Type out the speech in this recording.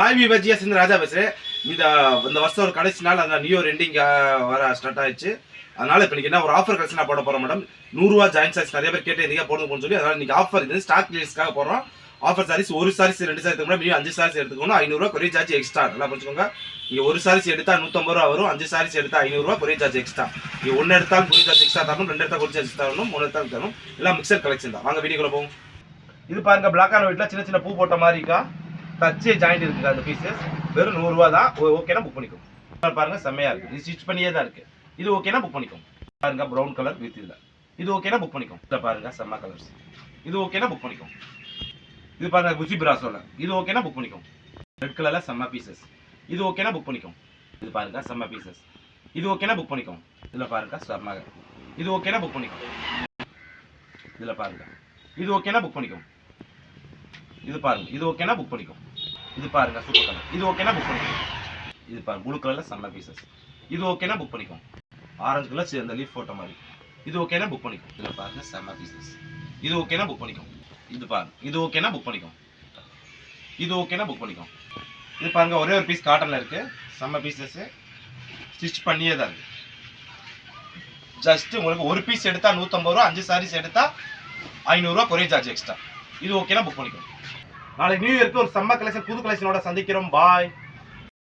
Hi விவஜிஎஸ் இந்த ராஜா பேசுகிறேன். இந்த வருஷம் ஒரு கடைசி நாள் அந்த நியூ இயர் எண்டிங் வர ஸ்டார்ட் ஆயிடுச்சு. அதனால இப்போ என்ன ஒரு ஆஃபர் கலெக்ஷன் போட போகிறோம் மேடம். 100 ரூபா ஜாயின் சார்ஜ் நிறைய பேர் கேட்டு எதுக்காக போடுன்னு சொல்லி அதனால இன்னைக்கு ஆஃபர் இது ஸ்டாக் கிளியர்ஸ்க்காக போடுறோம். ஆஃபர் சாரீஸ் ஒரு சாரீஸ் 2 சாரீஸ் எடுத்துக்கணும், மினிமம் 5 சாரீஸ் எடுத்துக்கணும். 500 ரூபா கொரியர் சார்ஜ் எக்ஸ்ட்ரா. நல்லா புரிஞ்சுக்கோங்க. இங்கே ஒரு சாரீஸ் எடுத்தா 150 ரூபா வரும், 5 சாரீஸ் எடுத்தா 500 ரூபா கொரியர் சார்ஜ் எக்ஸ்ட்ரா. இங்கே 1 எடுத்தாலும் கொரியர் சார்ஜ் எக்ஸ்ட்ரா தரணும், 2 எடுத்தால் கொரியர் சார்ஜ் தரணும், 3 எடுத்தாலும் தரணும். எல்லாம் மிக்சர் கலெக்ஷன் தான். வாங்க வீடியோக்குள்ள போவோம். இது பாருங்க, பிளாக் அண்ட் ஒயிட்ல சின்ன சின்ன பூ போட்ட மாதிரி இருக்கா, டச்சே ஜாயிண்ட் இருக்குங்க. அந்த பீசஸ் வெறும் 100 ரூபா தான். ஓகேனா புக் பண்ணிக்கோங்க. பாருங்க செம்மையா இருக்கு. இது ஸ்டிச் பண்ணியே தான் இருக்கு. இது ஓகேனா புக் பண்ணிக்கோங்க. பாருங்க ப்ரௌன் கலர் வித் இதுல. இது ஓகேனா புக் பண்ணிக்கோங்க. இத பாருங்க செம்ம கலர்ஸ். இது ஓகேனா புக் பண்ணிக்கோங்க. இது பாருங்க குச்சி பிராஸோல. இது ஓகேனா புக் பண்ணிக்கோங்க. ரெட் கலர்ல செம்ம பீசஸ். இது ஓகேனா புக் பண்ணிக்கோங்க. இது பாருங்க செம்ம பீசஸ். இது ஓகேனா புக் பண்ணிக்கோங்க. இதுல பாருங்க செம்ம. இது ஓகேனா புக் பண்ணிக்கோங்க. இதுல பாருங்க. இது ஓகேனா புக் பண்ணிக்கோங்க. இது பாருங்க. இது ஓகேனா புக் பண்ணிக்கோங்க. இது பாருங்க சூப்பர் கலர். இது ஓகேனா புக் பண்ணிக்கோங்க. இது பாருங்க ப்ளூ கலர்ல செம்ம பீசஸ். இது ஓகேனா புக் பண்ணிக்கோங்க. ஆரஞ்சு கலர் அந்த லீஃப் போட்ட மாதிரி. இது ஓகேனா புக் பண்ணிக்கோங்க. இதுல பாருங்க செம்ம பீசஸ். இது ஓகேனா புக் பண்ணிக்கோங்க. இது பாருங்க. இது ஓகேனா புக் பண்ணிக்கோங்க. இது ஓகேனா புக் பண்ணிக்கோங்க. இது பாருங்க ஒரே ஒரு பீஸ் காட்டன்ல இருக்கு. செம்ம பீசஸ். ஸ்டிச் பண்ணியே தான் இருக்கு. ஜஸ்ட் உங்களுக்கு ஒரு பீஸ் எடுத்தா 150 ரூபா, 5 சாரீஸ் எடுத்தா 500 ரூபா கொரியர் சார்ஜ் எக்ஸ்ட்ரா. இது ஓகேனா புக் பண்ணிக்கோங்க. நாளைக்கு நியூ இயருக்கு ஒரு செம்ம கலெக்ஷன் புது கலெக்ஷனோட சந்திக்கிறோம். பாய்.